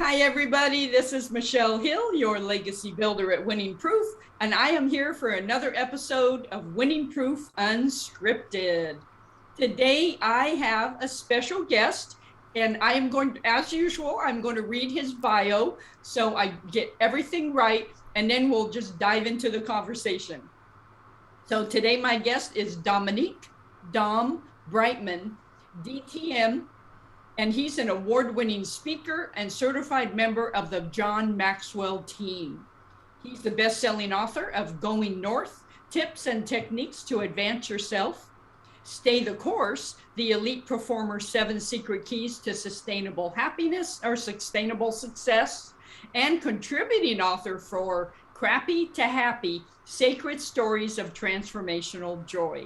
Hi, everybody. This is Michelle Hill, your legacy builder at Winning Proof, and I am here for another episode of Winning Proof Unscripted. Today, I have a special guest, and I am going to, as usual, I'm going to read his bio so I get everything right, and then we'll just dive into the conversation. So today, my guest is Dominique Brightmon, DTM, and he's an award-winning speaker and certified member of the John Maxwell Team. He's the best-selling author of Going North, Tips and Techniques to Advance Yourself, Stay the Course, the Elite Performer's 7 Secret Keys to Sustainable Happiness or Sustainable Success, and contributing author for Crappy to Happy, Sacred Stories of Transformational Joy.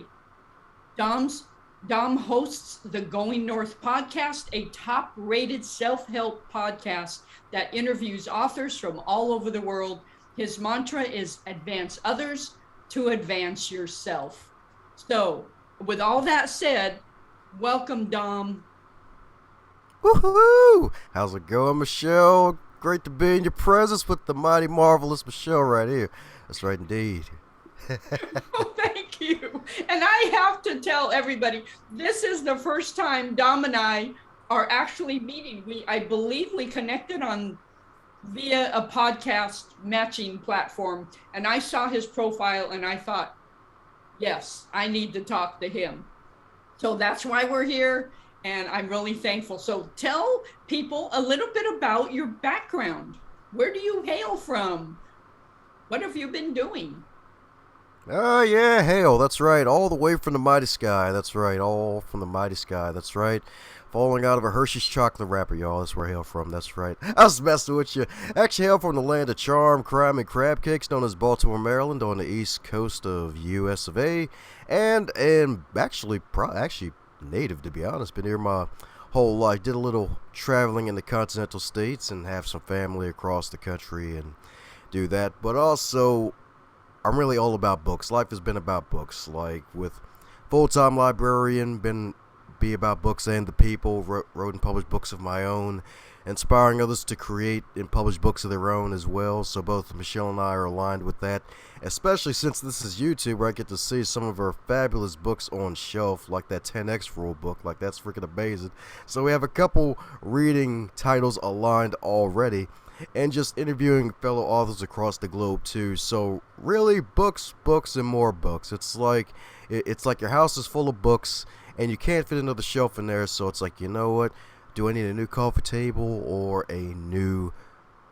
Dom hosts the Going North podcast, a top-rated self-help podcast that interviews authors from all over the world. His mantra is advance others to advance yourself. So, with all that said, welcome, Dom. Woohoo! How's it going, Michelle? Great to be in your presence with the mighty, marvelous Michelle right here. That's right, indeed. Oh, thank you. And I have to tell everybody, this is the first time Dom and I are actually meeting. I believe we connected via a podcast matching platform, and I saw his profile and I thought, yes, I need to talk to him. So that's why we're here, and I'm really thankful. So tell people a little bit about your background. Where do you hail from? What have you been doing? Oh, yeah, hail, that's right. All the way from the mighty sky, that's right. All from the mighty sky, that's right. Falling out of a Hershey's chocolate wrapper, y'all. That's where I hail from, that's right. I was messing with you. Actually, hail from the land of charm, crime, and crab cakes, known as Baltimore, Maryland, on the east coast of US of A. And actually native, to be honest. Been here my whole life. Did a little traveling in the continental states and have some family across the country and do that. But also, I'm really all about books. Life has been about books. Like with full-time librarian, be about books and the people, wrote and published books of my own, inspiring others to create and publish books of their own as well. So both Michelle and I are aligned with that, especially since this is YouTube, where I get to see some of her fabulous books on shelf, like that 10X rule book. Like, that's freaking amazing. So we have a couple reading titles aligned already, and just interviewing fellow authors across the globe too. So really, books, and more books. It's like your house is full of books and you can't fit another shelf in there. So it's like, you know what? Do I need a new coffee table or a new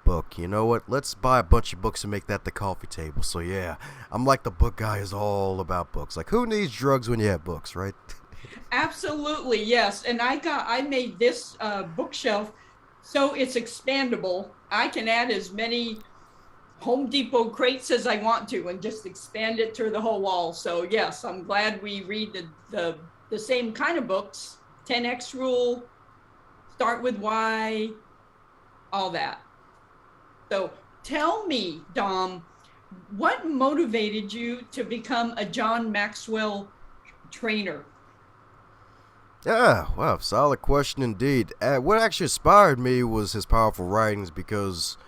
book? You know what? Let's buy a bunch of books and make that the coffee table. So yeah, I'm like the book guy is all about books. Like, who needs drugs when you have books, right? Absolutely, yes. And I made this bookshelf so it's expandable. I can add as many Home Depot crates as I want to and just expand it to the whole wall. So yes, I'm glad we read the same kind of books. 10X rule, Start with Why, all that. So tell me, Dom, what motivated you to become a John Maxwell trainer? Yeah, wow, solid question indeed. What actually inspired me was his powerful writings, because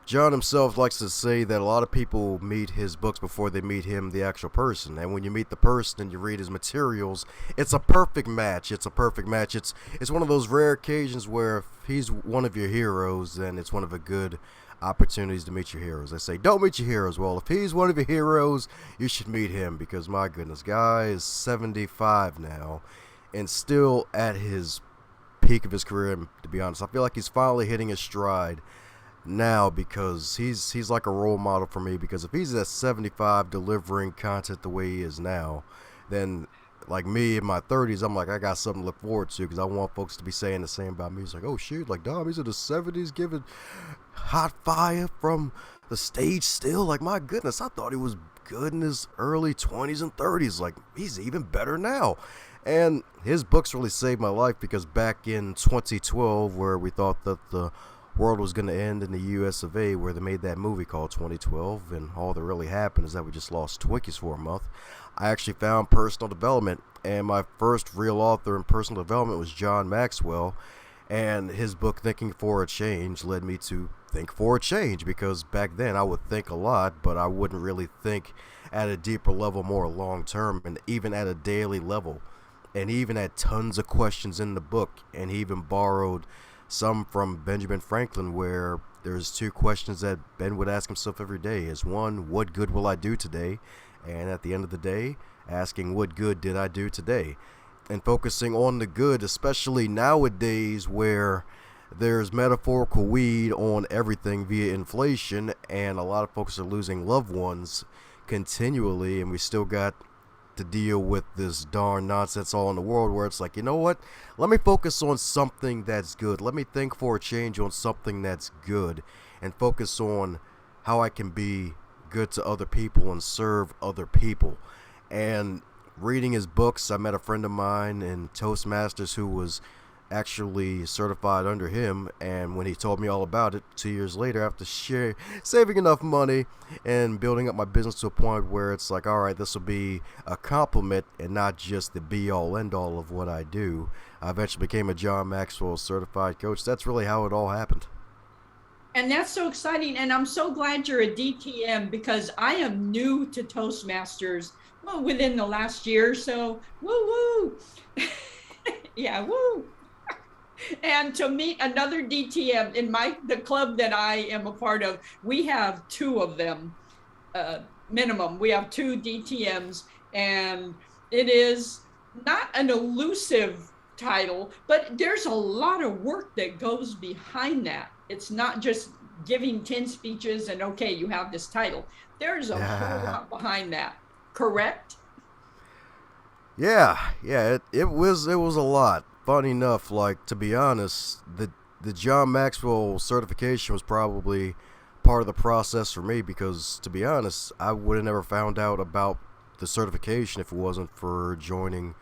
John himself likes to say that a lot of people meet his books before they meet him, the actual person. And when you meet the person and you read his materials, it's a perfect match. It's one of those rare occasions where if he's one of your heroes, then it's one of the good opportunities to meet your heroes. They say, don't meet your heroes. Well, if he's one of your heroes, you should meet him, because my goodness, guy is 75 now and still at his peak of his career. And to be honest, I feel like he's finally hitting his stride now, because he's like a role model for me. Because if he's at 75 delivering content the way he is now, then like me in my 30s, I'm like, I got something to look forward to, because I want folks to be saying the same about me. It's like, oh shoot, like Dom, he's in the 70s giving hot fire from the stage still. Like, my goodness, I thought he was good in his early 20s and 30s. Like, he's even better now. And his books really saved my life, because back in 2012, where we thought that the world was going to end in the US of A, where they made that movie called 2012, and all that really happened is that we just lost Twinkies for a month, I actually found personal development, and my first real author in personal development was John Maxwell. And his book, Thinking for a Change, led me to think for a change, because back then I would think a lot, but I wouldn't really think at a deeper level, more long term, and even at a daily level. And he even had tons of questions in the book, and he even borrowed some from Benjamin Franklin, where there's two questions that Ben would ask himself every day. Is one, what good will I do today? And at the end of the day, asking, what good did I do today? And focusing on the good, especially nowadays where there's metaphorical weed on everything via inflation, and a lot of folks are losing loved ones continually, and we still got to deal with this darn nonsense all in the world, where it's like, you know what, let me focus on something that's good. Let me think for a change on something that's good, and focus on how I can be good to other people and serve other people. And reading his books, I met a friend of mine in Toastmasters who was actually certified under him, and when he told me all about it 2 years later, after saving enough money and building up my business to a point where it's like, all right, this will be a compliment and not just the be all end all of what I do, I eventually became a John Maxwell certified coach. That's really how it all happened. And that's so exciting. And I'm so glad you're a DTM, because I am new to Toastmasters, well, within the last year or so. Woo woo. Yeah, woo. And to meet another DTM in the club that I am a part of, we have two of them, minimum. We have two DTMs, and it is not an elusive title, but there's a lot of work that goes behind that. It's not just giving 10 speeches and okay, you have this title. There's a whole lot behind that. Correct? Yeah, it was a lot. Funny enough, like, to be honest, the John Maxwell certification was probably part of the process for me, because to be honest, I would have never found out about the certification if it wasn't for joining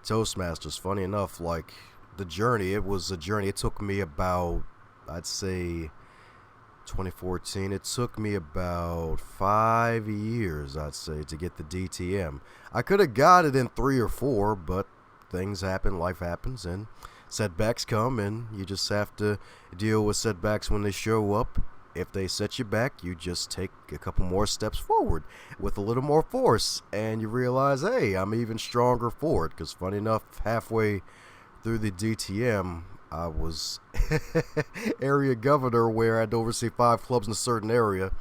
Toastmasters. Funny enough, like, it was a journey. It took me about, I'd say, 2014, it took me about 5 years, I'd say, to get the DTM. I could have got it in 3 or 4, but things happen, life happens, and setbacks come, and you just have to deal with setbacks when they show up. If they set you back, you just take a couple more steps forward with a little more force, and you realize, hey, I'm even stronger for it. Because funny enough, halfway through the DTM, I was area governor, where I had to oversee 5 clubs in a certain area,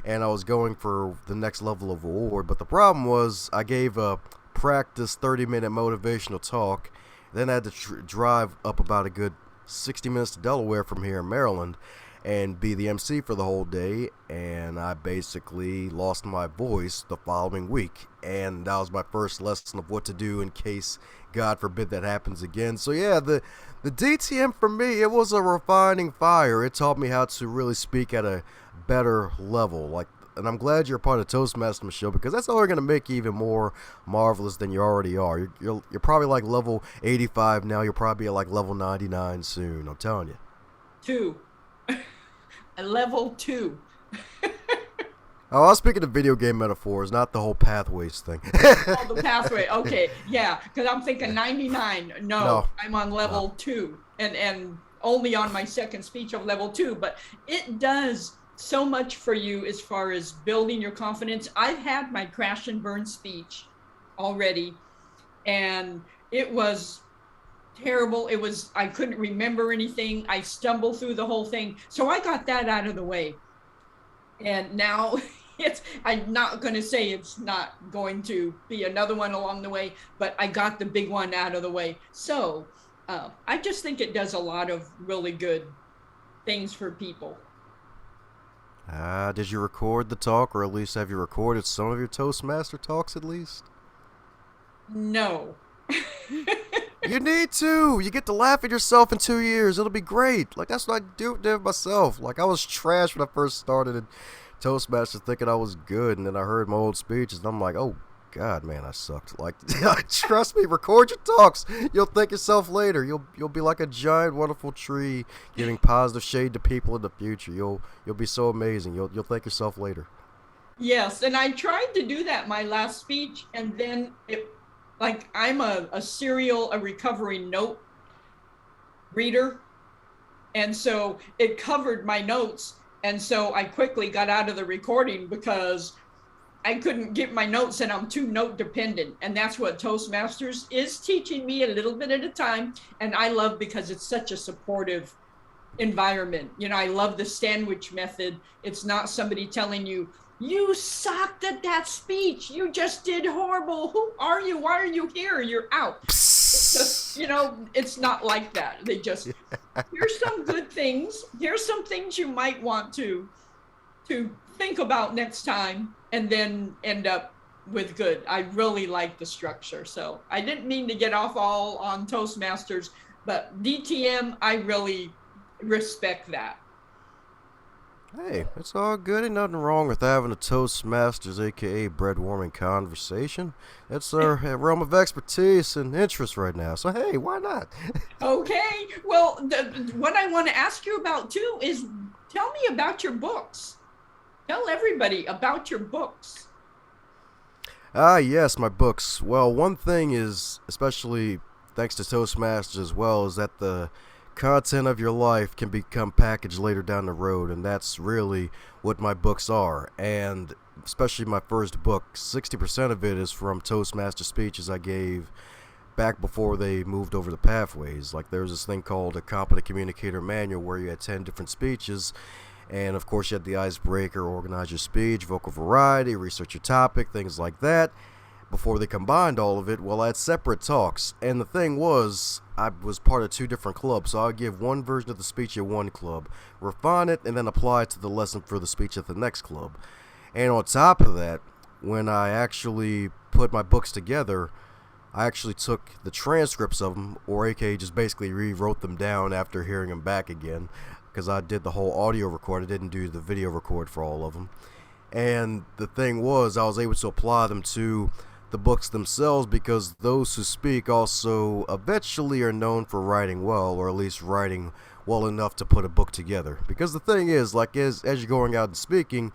and I was going for the next level of award. But the problem was, I gave a practice 30-minute motivational talk, then I had to drive up about a good 60 minutes to Delaware from here in Maryland and be the MC for the whole day, and I basically lost my voice the following week, and that was my first lesson of what to do in case, God forbid, that happens again. So yeah, the DTM for me, it was a refining fire. It taught me how to really speak at a better level, like, and I'm glad you're a part of Toastmaster, Michelle, because that's only going to make you even more marvelous than you already are. You're probably like level 85 now. You'll probably be at like level 99 soon. I'm telling you. 2. A level 2. Oh, I was speaking of video game metaphors, not the whole pathways thing. Oh, the pathway. Okay, yeah, because I'm thinking 99. No, I'm on level 2, and only on my second speech of level 2. But it does so much for you as far as building your confidence. I've had my crash and burn speech already, and it was terrible. I couldn't remember anything. I stumbled through the whole thing. So I got that out of the way. And now I'm not going to say it's not going to be another one along the way, but I got the big one out of the way. So I just think it does a lot of really good things for people. Did you record the talk, or at least have you recorded some of your Toastmaster talks at least? No. You need to. You get to laugh at yourself in 2 years. It'll be great. Like, that's what I did myself. Like, I was trash when I first started in Toastmasters, thinking I was good, and then I heard my old speeches, and I'm like, oh God, man, I sucked. Like, trust me, record your talks. You'll thank yourself later. You'll be like a giant, wonderful tree, giving positive shade to people in the future. You'll be so amazing. You'll thank yourself later. Yes, and I tried to do that my last speech, and then I'm a recovering note reader, And so it covered my notes. And so I quickly got out of the recording because I couldn't get my notes and I'm too note dependent. And that's what Toastmasters is teaching me a little bit at a time. And I love because it's such a supportive environment. You know, I love the sandwich method. It's not somebody telling you, you sucked at that speech. You just did horrible. Who are you? Why are you here? You're out. It's just, you know, it's not like that. They just, here's some good things. Here's some things you might want to think about next time, and then end up with good. I really like the structure. So I didn't mean to get off all on Toastmasters, but DTM, I really respect that. Hey, it's all good. Ain't nothing wrong with having a Toastmasters, aka bread warming conversation. It's our realm of expertise and interest right now. So hey, why not? Okay. Well, what I want to ask you about too is tell me about your books. Tell everybody about your books. Ah, yes, my books. Well, one thing is, especially thanks to Toastmasters as well, is that the content of your life can become packaged later down the road, and that's really what my books are. And especially my first book, 60% of it is from Toastmaster speeches I gave back before they moved over the pathways. Like, there's this thing called a Competent Communicator Manual where you had 10 different speeches. And of course, you had the icebreaker, organize your speech, vocal variety, research your topic, things like that. Before they combined all of it, well, I had separate talks. And the thing was, I was part of 2 different clubs. So I would give one version of the speech at one club, refine it, and then apply it to the lesson for the speech at the next club. And on top of that, when I actually put my books together, I actually took the transcripts of them, or aka just basically rewrote them down after hearing them back again, because I did the whole audio record. I didn't do the video record for all of them. And the thing was, I was able to apply them to the books themselves, because those who speak also eventually are known for writing well, or at least writing well enough to put a book together. Because the thing is, like, as you're going out and speaking,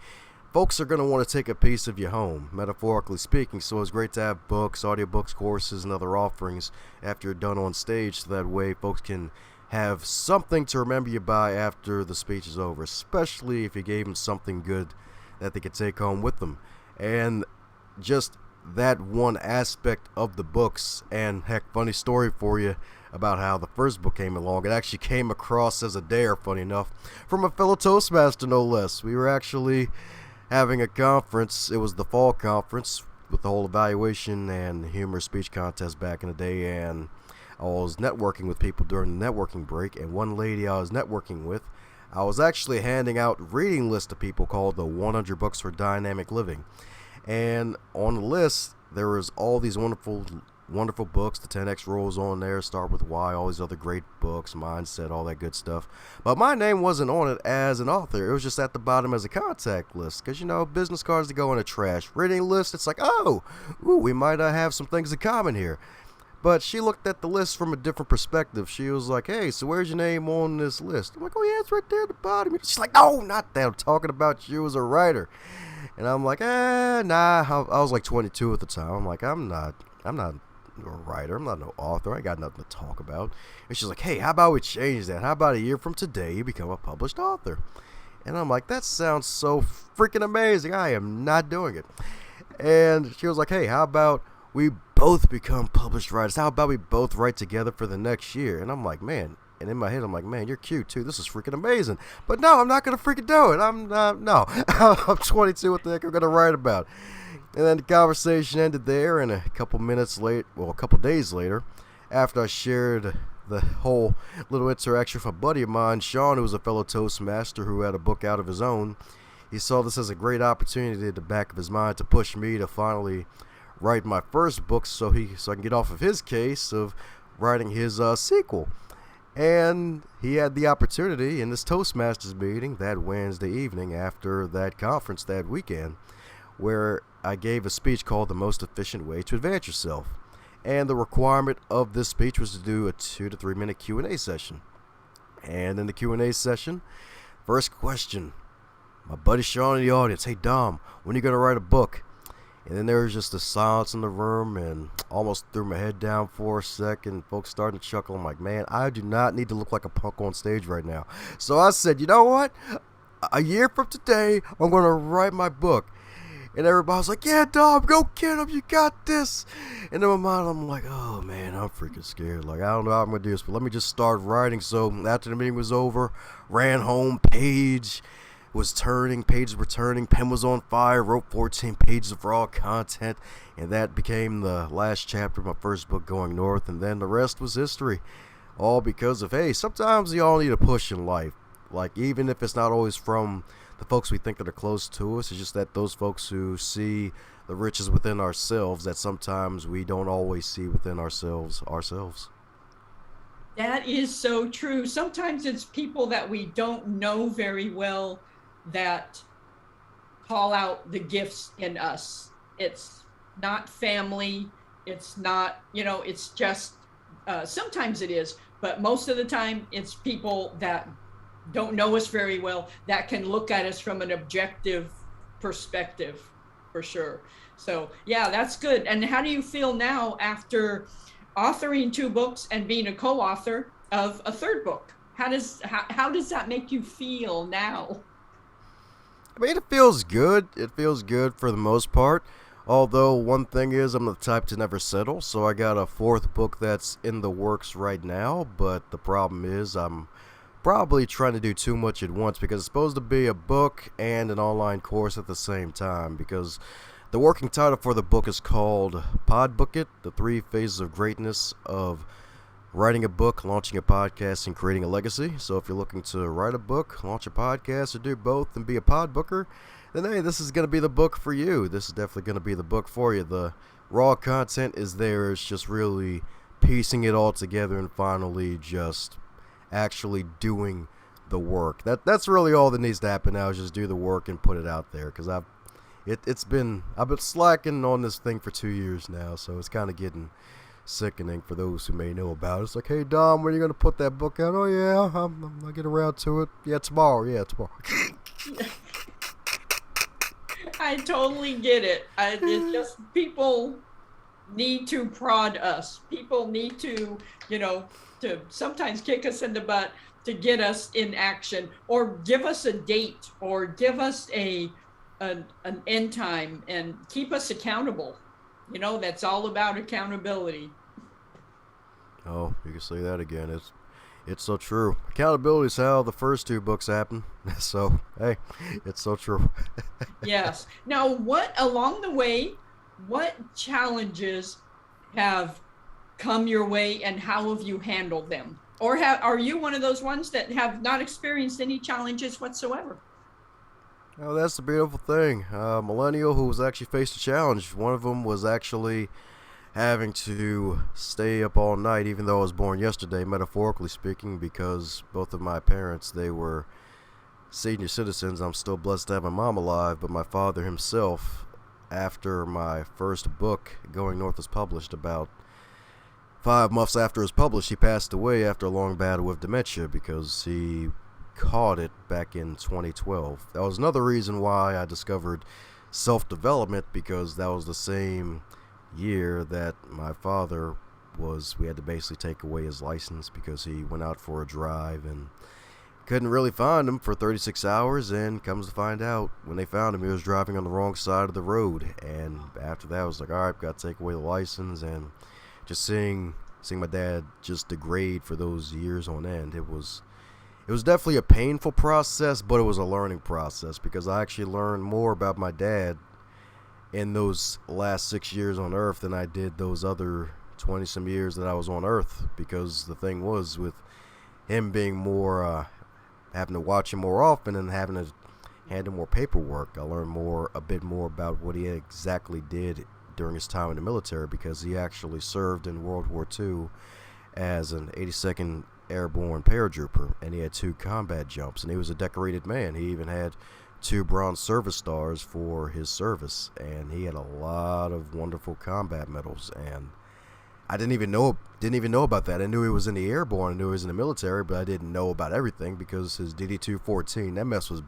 folks are going to want to take a piece of your home, metaphorically speaking. So it's great to have books, audiobooks, courses, and other offerings after you're done on stage, so that way folks can have something to remember you by after the speech is over, especially if you gave them something good that they could take home with them. And just that one aspect of the books. And heck, funny story for you about how the first book came along. It actually came across as a dare, funny enough, from a fellow Toastmaster, no less. We were actually having a conference. It was the fall conference with the whole evaluation and humor speech contest back in the day, and I was networking with people during the networking break, and one lady I was networking with, I was actually handing out reading lists to people called the 100 Books for Dynamic Living. And on the list, there was all these wonderful books. The 10X rules on there, Start With Why, all these other great books, Mindset, all that good stuff. But my name wasn't on it as an author. It was just at the bottom as a contact list. Because, you know, business cards to go in the trash. Reading list, it's like, oh, we might have some things in common here. But she looked at the list from a different perspective. She was like, hey, so where's your name on this list? I'm like, oh, yeah, it's right there at the bottom. She's like, no, not that. I'm talking about you as a writer. And I'm like, nah. I was like 22 at the time. I'm like, I'm not a writer. I'm not no author. I got nothing to talk about. And she's like, hey, how about we change that? How about a year from today you become a published author? And I'm like, that sounds so freaking amazing. I am not doing it. And she was like, hey, how about we both become published writers? How about we both write together for the next year? And I'm like, man. And in my head, I'm like, man, you're cute too. This is freaking amazing. But no, I'm not going to freaking do it. No. I'm 22. What the heck am I going to write about? And then the conversation ended there. And a couple days later, after I shared the whole little interaction with a buddy of mine, Sean, who was a fellow Toastmaster who had a book out of his own, he saw this as a great opportunity at the back of his mind to push me to finally write my first book, so I can get off of his case of writing his sequel. And he had the opportunity in this Toastmasters meeting that Wednesday evening after that conference that weekend, where I gave a speech called The Most Efficient Way to Advance Yourself. And the requirement of this speech was to do a 2 to 3 minute Q&A session. And in the Q&A session, first question, my buddy Sean in the audience, hey Dom, when are you going to write a book? And then there was just a silence in the room, and almost threw my head down for a second. Folks started to chuckle. I'm like, man, I do not need to look like a punk on stage right now. So I said, you know what? A year from today, I'm going to write my book. And everybody's like, yeah, Dom, go get him. You got this. And in my mind, I'm like, oh, man, I'm freaking scared. Like, I don't know how I'm going to do this, but let me just start writing. So after the meeting was over, ran home, pages were turning, pen was on fire, wrote 14 pages of raw content, and that became the last chapter of my first book, Going North, and then the rest was history. All because of, hey, sometimes you all need a push in life. Like, even if it's not always from the folks we think that are close to us, it's just that those folks who see the riches within ourselves that sometimes we don't always see within ourselves. That is so true. Sometimes it's people that we don't know very well that call out the gifts in us. It's not family. It's not, it's just, sometimes it is, but most of the time it's people that don't know us very well that can look at us from an objective perspective, for sure. So yeah, that's good. And how do you feel now after authoring 2 books and being a co-author of a 3rd book? How does that make you feel now? I mean, it feels good. It feels good for the most part. Although, one thing is, I'm the type to never settle. So I got a 4th book that's in the works right now. But the problem is, I'm probably trying to do too much at once, because it's supposed to be a book and an online course at the same time. Because the working title for the book is called Pod Book It, The 3 Phases of Greatness of Writing a Book, Launching a Podcast, and Creating a Legacy. So if you're looking to write a book, launch a podcast, or do both and be a pod booker, then hey, this is going to be the book for you. This is definitely going to be the book for you. The raw content is there. It's just really piecing it all together and finally just actually doing the work. That's really all that needs to happen now, is just do the work and put it out there. Because I've been slacking on this thing for 2 years now, so it's kind of getting sickening for those who may know about it. It's like, hey, Dom, when are you going to put that book out? Oh, yeah, I'll get around to it. Yeah, tomorrow. I totally get it. It's just people need to prod us. People need to, to sometimes kick us in the butt to get us in action, or give us a date, or give us an end time, and keep us accountable. That's all about accountability. Oh, you can say that again. It's so true. Accountability is how the first 2 books happen. So, hey, it's so true. Yes. Now, along the way, what challenges have come your way, and how have you handled them? Or are you one of those ones that have not experienced any challenges whatsoever? Oh, that's the beautiful thing. Millennial who was actually faced a challenge. One of them was actually having to stay up all night, even though I was born yesterday, metaphorically speaking, because both of my parents, they were senior citizens. I'm still blessed to have my mom alive, but my father himself, after my first book, Going North, was published, about 5 months after it was published, he passed away after a long battle with dementia because he caught it back in 2012. That was another reason why I discovered self-development, because that was the same year that my father we had to basically take away his license because he went out for a drive and couldn't really find him for 36 hours, and comes to find out, when they found him, he was driving on the wrong side of the road. And after that, I was like, alright, got to take away the license. And just seeing my dad just degrade for those years on end, it was definitely a painful process, but it was a learning process, because I actually learned more about my dad in those last 6 years on Earth than I did those other 20 some years that I was on Earth. Because the thing was, with him being more, having to watch him more often and having to handle more paperwork, I learned a bit more about what he exactly did during his time in the military, because he actually served in World War II as an 82nd Airborne paratrooper, and he had 2 combat jumps, and he was a decorated man. He even had 2 Bronze Service Stars for his service, and he had a lot of wonderful combat medals. And I didn't even know about that. I knew he was in the Airborne, I knew he was in the military, but I didn't know about everything, because his DD-214, that mess was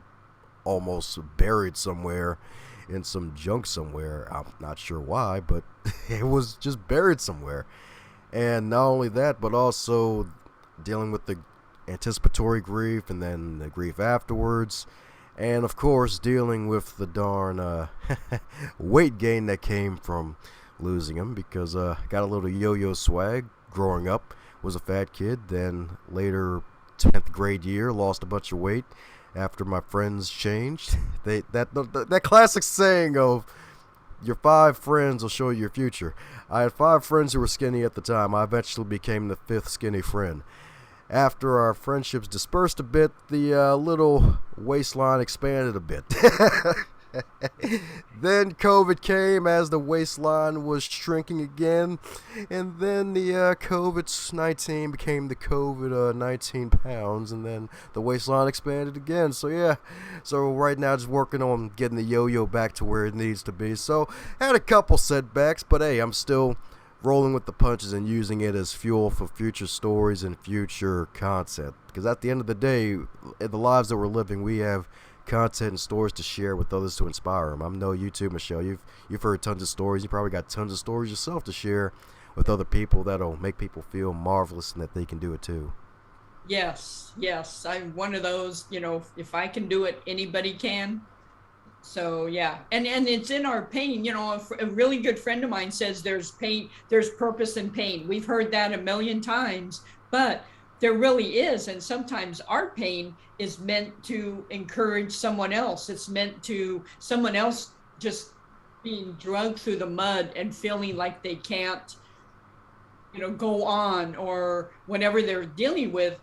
almost buried somewhere in some junk somewhere. I'm not sure why, but it was just buried somewhere. And not only that, but also dealing with the anticipatory grief and then the grief afterwards. And of course, dealing with the darn weight gain that came from losing him, because got a little yo-yo swag growing up, was a fat kid, then later 10th grade year lost a bunch of weight after my friends changed. That classic saying of your 5 friends will show you your future. I had 5 friends who were skinny at the time. I eventually became the 5th skinny friend. After our friendships dispersed a bit, the little waistline expanded a bit. Then COVID came as the waistline was shrinking again, and then the COVID-19 became the COVID-19 pounds, and then the waistline expanded again. So yeah, so right now just working on getting the yo-yo back to where it needs to be. So had a couple setbacks, but hey, I'm still rolling with the punches and using it as fuel for future stories and future content. Because at the end of the day, in the lives that we're living, we have content and stories to share with others to inspire them. I know you too, Michelle. You've heard tons of stories. You probably got tons of stories yourself to share with other people that'll make people feel marvelous and that they can do it too. Yes, yes. I'm one of those, if I can do it, anybody can. So yeah, and it's in our pain. A really good friend of mine says there's pain, there's purpose in pain. We've heard that a million times, but there really is. And sometimes our pain is meant to encourage someone else. It's meant to someone else just being dragged through the mud and feeling like they can't, go on, or whatever they're dealing with.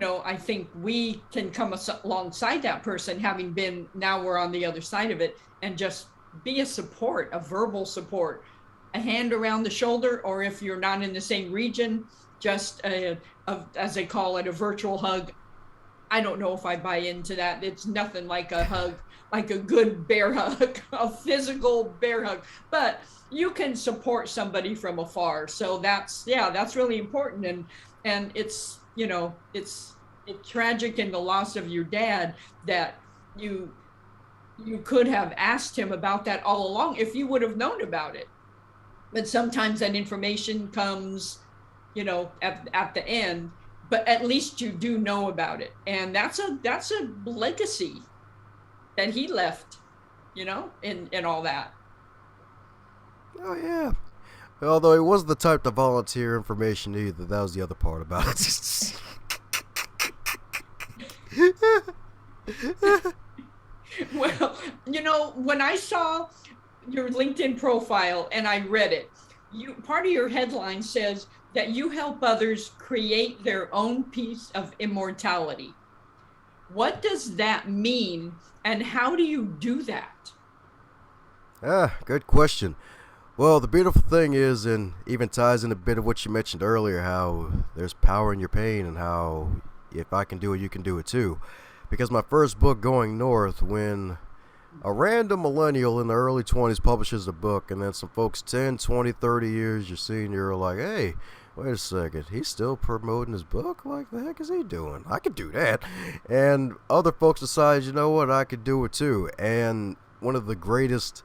I think we can come alongside that person, having been, now we're on the other side of it, and just be a support, a verbal support, a hand around the shoulder, or if you're not in the same region, just as they call it, a virtual hug. I don't know if I buy into that. It's nothing like a hug, like a good bear hug, a physical bear hug, but you can support somebody from afar. So that's really important. And it's, it's tragic in the loss of your dad that you could have asked him about that all along if you would have known about it. But sometimes that information comes, at the end, but at least you do know about it. And that's a legacy that he left, in all that. Oh yeah. Although he wasn't the type to volunteer information either. That was the other part about it. Well, when I saw your LinkedIn profile and I read it, part of your headline says that you help others create their own piece of immortality. What does that mean, and how do you do that? Good question. Well, the beautiful thing is, and even ties in a bit of what you mentioned earlier, how there's power in your pain, and how if I can do it, you can do it too. Because my first book, Going North, when a random millennial in the early 20s publishes a book, and then some folks 10, 20, 30 years your senior are like, hey, wait a second, he's still promoting his book? Like, the heck is he doing? I could do that. And other folks decide, you know what, I could do it too. And one of the greatest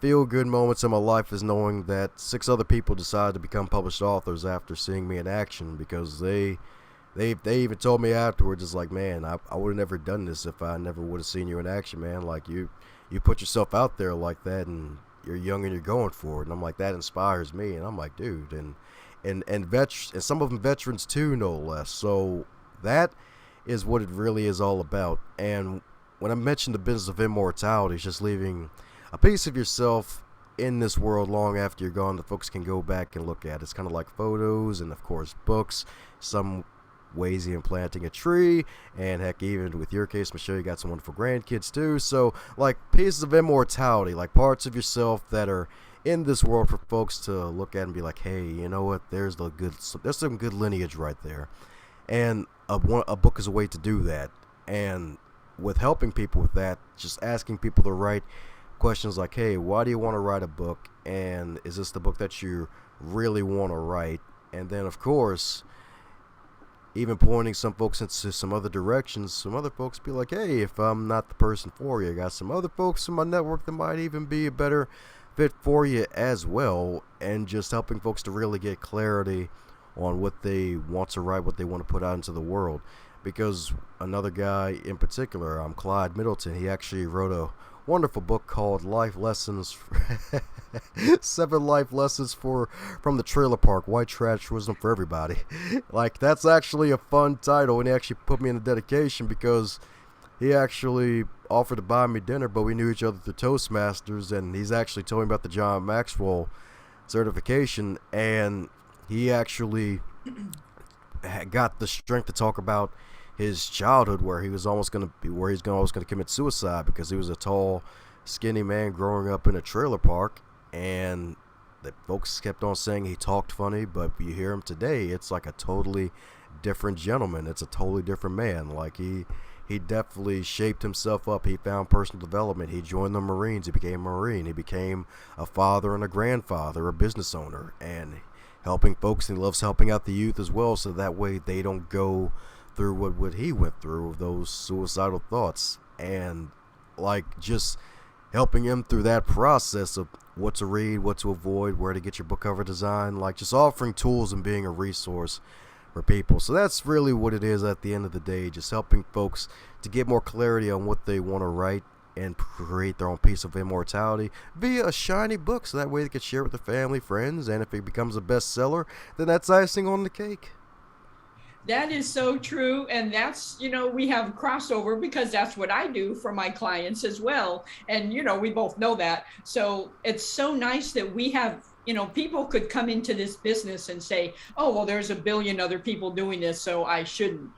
feel-good moments in my life is knowing that 6 other people decided to become published authors after seeing me in action, because they even told me afterwards, it's like, man, I would have never done this if I never would have seen you in action, man. Like, you put yourself out there like that, and you're young and you're going for it. And I'm like, that inspires me. And I'm like, dude, and some of them veterans too, no less. So that is what it really is all about. And when I mentioned the business of immortality, it's just leaving a piece of yourself in this world long after you're gone that folks can go back and look at. It's kind of like photos and, of course, books. Some ways even planting a tree, and heck, even with your case, Michelle, you got some wonderful grandkids too. So, like, pieces of immortality, like parts of yourself that are in this world for folks to look at and be like, hey, you know what? There's some good lineage right there. And a book is a way to do that. And with helping people with that, just asking people the right questions like, hey, why do you want to write a book? And is this the book that you really want to write? And then, of course, even pointing some folks into some other directions. Some other folks be like, hey, if I'm not the person for you, I got some other folks in my network that might even be a better fit for you as well. And just helping folks to really get clarity on what they want to write, what they want to put out into the world. Because another guy in particular, Clyde Middleton, he actually wrote a wonderful book called Life Lessons, 7 Life Lessons from the Trailer Park, White Trash Wisdom for Everybody. Like, that's actually a fun title, and he actually put me in a dedication because he actually offered to buy me dinner, but we knew each other through Toastmasters, and he's actually told me about the John Maxwell certification, and he actually got the strength to talk about his childhood where he was almost going to be where he's almost going to commit suicide because he was a tall, skinny man growing up in a trailer park, and the folks kept on saying he talked funny, but you hear him today, it's like a totally different gentleman. It's a totally different man. Like he definitely shaped himself up. He found personal development. He joined the Marines. He became a Marine. He became a father and a grandfather, a business owner, and helping folks. And he loves helping out the youth as well, so that way they don't go through what he went through, those suicidal thoughts, and like just helping him through that process of what to read, what to avoid, where to get your book cover design, like just offering tools and being a resource for people. So that's really what it is at the end of the day, just helping folks to get more clarity on what they want to write and create their own piece of immortality via a shiny book, so that way they can share it with their family, friends, and if it becomes a bestseller, then that's icing on the cake. That is so true. And that's, we have crossover because that's what I do for my clients as well. And, we both know that. So it's so nice that we have, people could come into this business and say, oh, well, there's a billion other people doing this, so I shouldn't,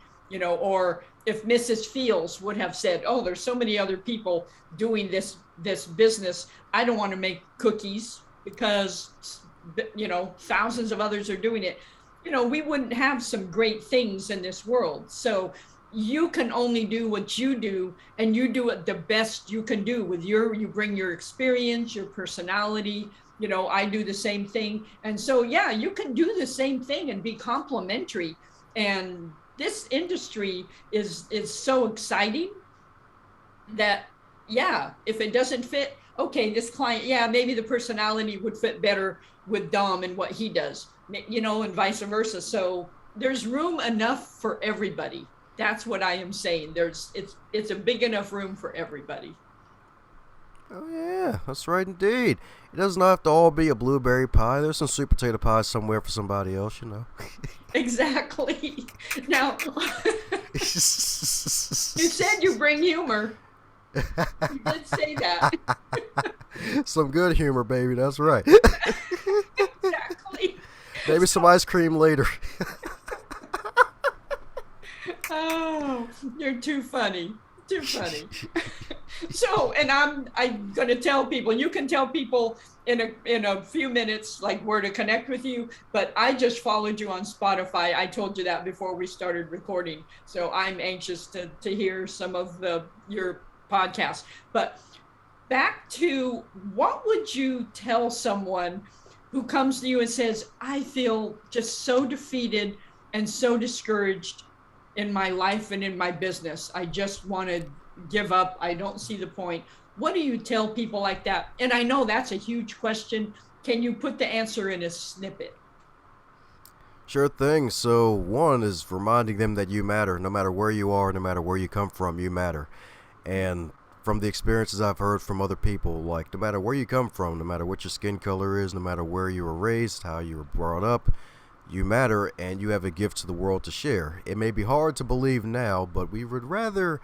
or if Mrs. Fields would have said, oh, there's so many other people doing this business, I don't want to make cookies because, thousands of others are doing it. We wouldn't have some great things in this world. So you can only do what you do, and you do it the best you can do with you bring your experience, your personality. I do the same thing. And so, yeah, you can do the same thing and be complimentary. And this industry is so exciting that, yeah, if it doesn't fit, okay, this client, yeah, maybe the personality would fit better with Dom and what he does, and vice versa. So there's room enough for everybody. That's what I am saying. It's a big enough room for everybody. Oh yeah, that's right indeed. It doesn't have to all be a blueberry pie. There's some sweet potato pie somewhere for somebody else, Exactly. Now, you said you bring humor. You did say that. Some good humor, baby. That's right. Exactly. Maybe some ice cream later. Oh, you're too funny. Too funny. So, and I'm going to tell people, you can tell people in a few minutes, like where to connect with you, but I just followed you on Spotify. I told you that before we started recording. So I'm anxious to hear some of your podcast. But back to, what would you tell someone who comes to you and says, I feel just so defeated and so discouraged in my life and in my business. I just want to give up. I don't see the point. What do you tell people like that? And I know that's a huge question. Can you put the answer in a snippet? Sure thing. So one is reminding them that you matter. No matter where you are, no matter where you come from, you matter. And from the experiences I've heard from other people, like no matter where you come from, no matter what your skin color is, no matter where you were raised, how you were brought up, you matter, and you have a gift to the world to share. It may be hard to believe now, but we would rather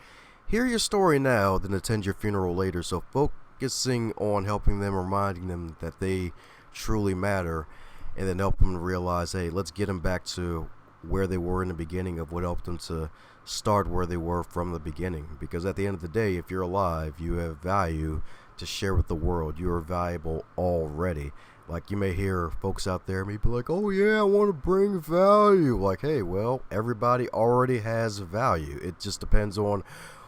hear your story now than attend your funeral later. So focusing on helping them, reminding them that they truly matter, and then help them to realize, hey, let's get them back to where they were in the beginning of what helped them to start where they were from the beginning. Because at the end of the day, if you're alive, you have value to share with the world. You are valuable already. Like, you may hear folks out there may be like, oh yeah, I want to bring value. Like, hey, well, everybody already has value. It just depends on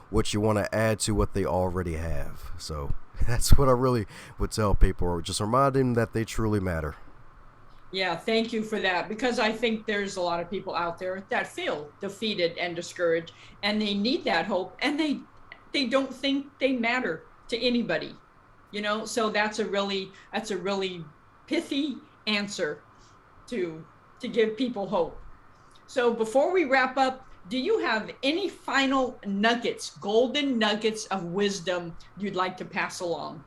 what you want to add to what they already have. So that's what I really would tell people, or just remind them that they truly matter. Yeah, thank you for that, because I think there's a lot of people out there that feel defeated and discouraged, and they need that hope, and they don't think they matter to anybody. So that's a really pithy answer to to give people hope. So before we wrap up, do you have any final nuggets, golden nuggets of wisdom you'd like to pass along?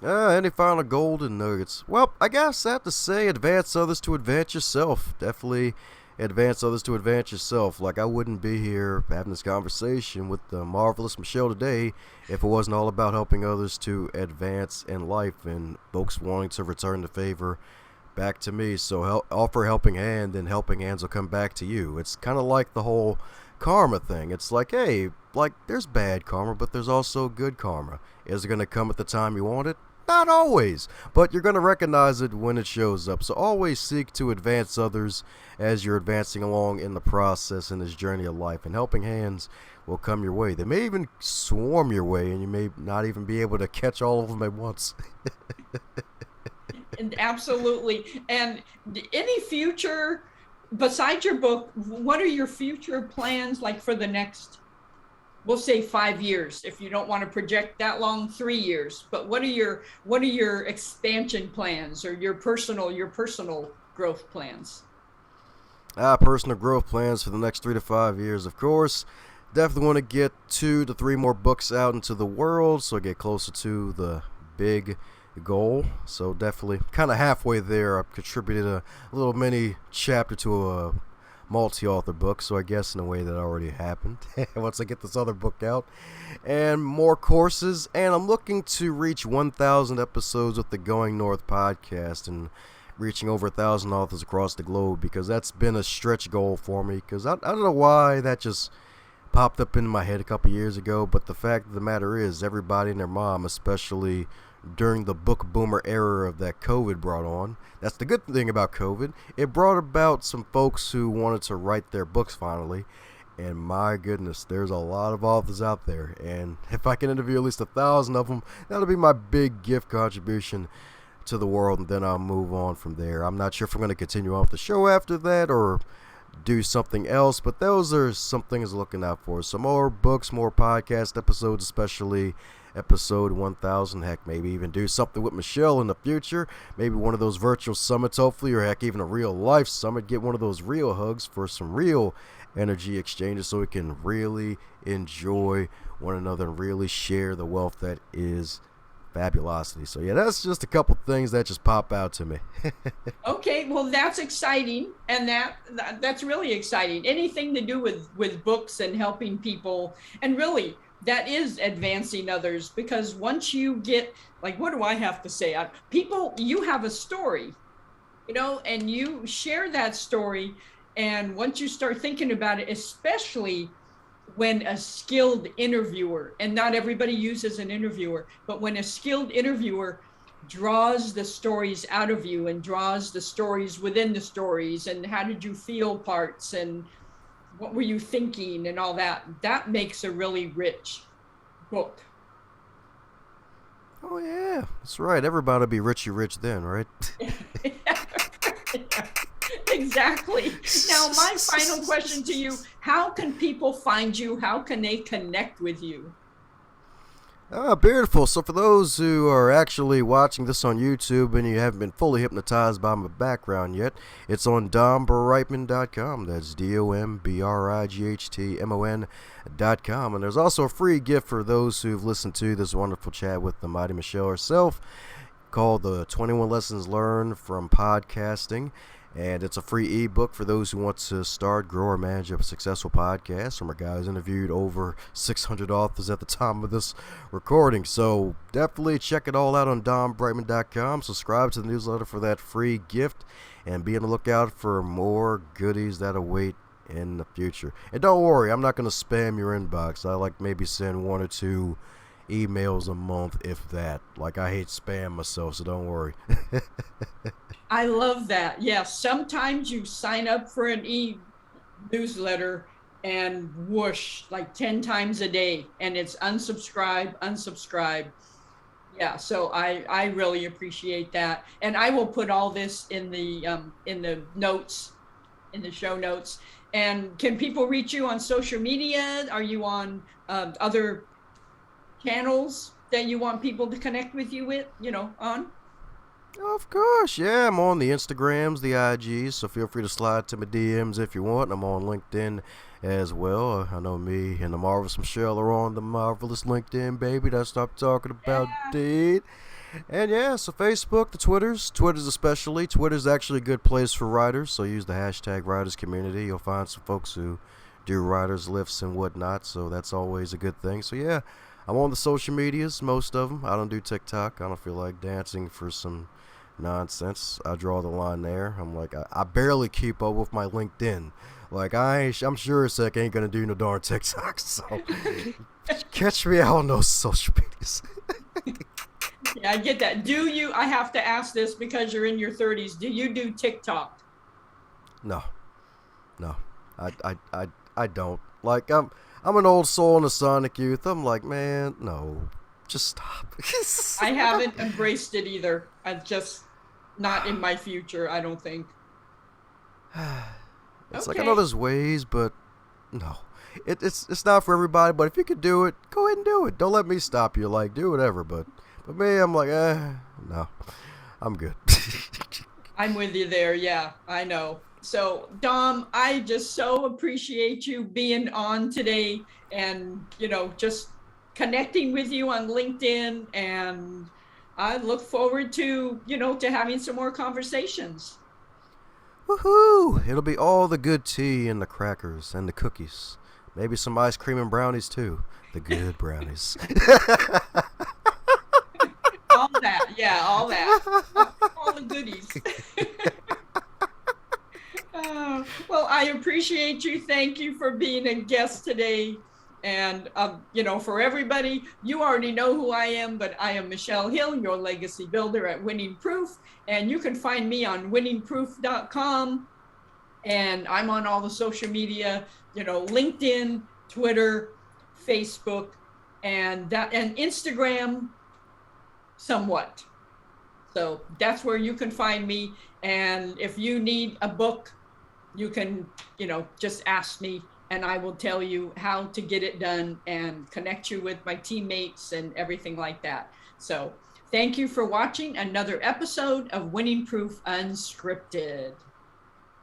Any final golden nuggets? Well, I guess I have to say advance others to advance yourself. Definitely advance others to advance yourself. Like, I wouldn't be here having this conversation with the marvelous Michelle today if it wasn't all about helping others to advance in life and folks wanting to return the favor back to me. So offer a helping hand, and helping hands will come back to you. It's kind of like the whole karma thing. It's like, hey, like, there's bad karma, but there's also good karma. Is it going to come at the time you want it? Not always, but you're going to recognize it when it shows up. So always seek to advance others as you're advancing along in the process in this journey of life, and helping hands will come your way. They may even swarm your way, and you may not even be able to catch all of them at once. And absolutely. And any future, besides your book, what are your future plans like for the next, we'll say 5 years, if you don't want to project that long, 3 years, but what are your expansion plans, or your personal growth plans? Personal growth plans for the next 3 to 5 years, of course. Definitely want to get 2 to 3 more books out into the world, so I get closer to the big goal. So definitely kind of halfway there. I've contributed a little mini chapter to a multi-author book, so I guess in a way that already happened once I get this other book out, and more courses. And I'm looking to reach 1,000 episodes with the Going North podcast, and reaching over 1,000 authors across the globe, because that's been a stretch goal for me, because I don't know why that just popped up in my head a couple years ago. But the fact of the matter is, everybody and their mom, especially during the book boomer era that COVID brought on. That's the good thing about COVID. It brought about some folks who wanted to write their books finally. And my goodness, there's a lot of authors out there. And if I can interview at least 1,000 of them, that'll be my big gift contribution to the world. And then I'll move on from there. I'm not sure if I'm going to continue off the show after that, or do something else, but those are some things looking out for. Some more books, more podcast episodes, especially episode 1,000. Heck, maybe even do something with Michelle in the future. Maybe one of those virtual summits, hopefully, or heck, even a real life summit. Get one of those real hugs for some real energy exchanges, so we can really enjoy one another and really share the wealth that is fabulosity. So yeah, that's just a couple things that just pop out to me. Okay, well, that's exciting, and that's really exciting. Anything to do with books and helping people, and really that is advancing others, because once you get, like, what do I have to say? People, you have a story, and you share that story, and once you start thinking about it, especially when a skilled interviewer, and not everybody uses an interviewer, but when a skilled interviewer draws the stories out of you, and draws the stories within the stories, and how did you feel parts, and what were you thinking, and all that, that makes a really rich book. Oh yeah, that's right. Everybody will be Richie Rich then, right? Exactly. Now, my final question to you, how can people find you? How can they connect with you? Beautiful. So for those who are actually watching this on YouTube and you haven't been fully hypnotized by my background yet, it's on dombrightmon.com. That's DOMBRIGHTMON.com. And there's also a free gift for those who've listened to this wonderful chat with the mighty Michelle herself, called the 21 Lessons Learned from Podcasting. And it's a free ebook for those who want to start, grow, or manage a successful podcast. From our guys interviewed over 600 authors at the time of this recording. So definitely check it all out on dombrightmon.com. Subscribe to the newsletter for that free gift, and be on the lookout for more goodies that await in the future. And don't worry, I'm not going to spam your inbox. I like maybe send 1 or 2 emails a month, if that. Like, I hate spam myself, so don't worry. I love that. Yes, sometimes you sign up for an e-newsletter and whoosh, like 10 times a day, and it's unsubscribe, unsubscribe. Yeah, so I really appreciate that, and I will put all this in the notes, in the show notes. And can people reach you on social media? Are you on other channels that you want people to connect with you with? On. Of course, yeah. I'm on the Instagrams, the IGs, so feel free to slide to my DMs if you want. I'm on LinkedIn as well. I know me and the marvelous Michelle are on the marvelous LinkedIn, baby. That's what I'm talking about, dude. And yeah, so Facebook, the Twitters especially. Twitter's actually a good place for writers, so use the hashtag writers community. You'll find some folks who do writers lifts and whatnot, so that's always a good thing. So yeah, I'm on the social medias, most of them. I don't do TikTok. I don't feel like dancing for some nonsense. I draw the line there. I'm like, I barely keep up with my LinkedIn. Like, I'm sure Sec ain't gonna do no darn TikTok, so catch me out on those social medias. Yeah, I get that. I have to ask this because you're in your 30s. Do you do TikTok? No, no, I don't. Like, I'm an old soul in the Sonic Youth. I'm like, man, no, just stop. I haven't embraced it either. I just not in my future, I don't think. It's like, I know there's ways, but no. It's not for everybody, but if you could do it, go ahead and do it. Don't let me stop you. Like, do whatever, but me, I'm like, no. I'm good. I'm with you there. Yeah, I know. So, Dom, I just so appreciate you being on today and, just connecting with you on LinkedIn. And I look forward to, to having some more conversations. Woohoo! It'll be all the good tea and the crackers and the cookies. Maybe some ice cream and brownies too. The good brownies. All that. Yeah, all that. All the goodies. Well, I appreciate you. Thank you for being a guest today. And, for everybody, you already know who I am, but I am Michelle Hill, your legacy builder at Winning Proof. And you can find me on winningproof.com. And I'm on all the social media, LinkedIn, Twitter, Facebook, and Instagram somewhat. So that's where you can find me. And if you need a book, you can, just ask me and I will tell you how to get it done and connect you with my teammates and everything like that. So thank you for watching another episode of Winning Proof Unscripted.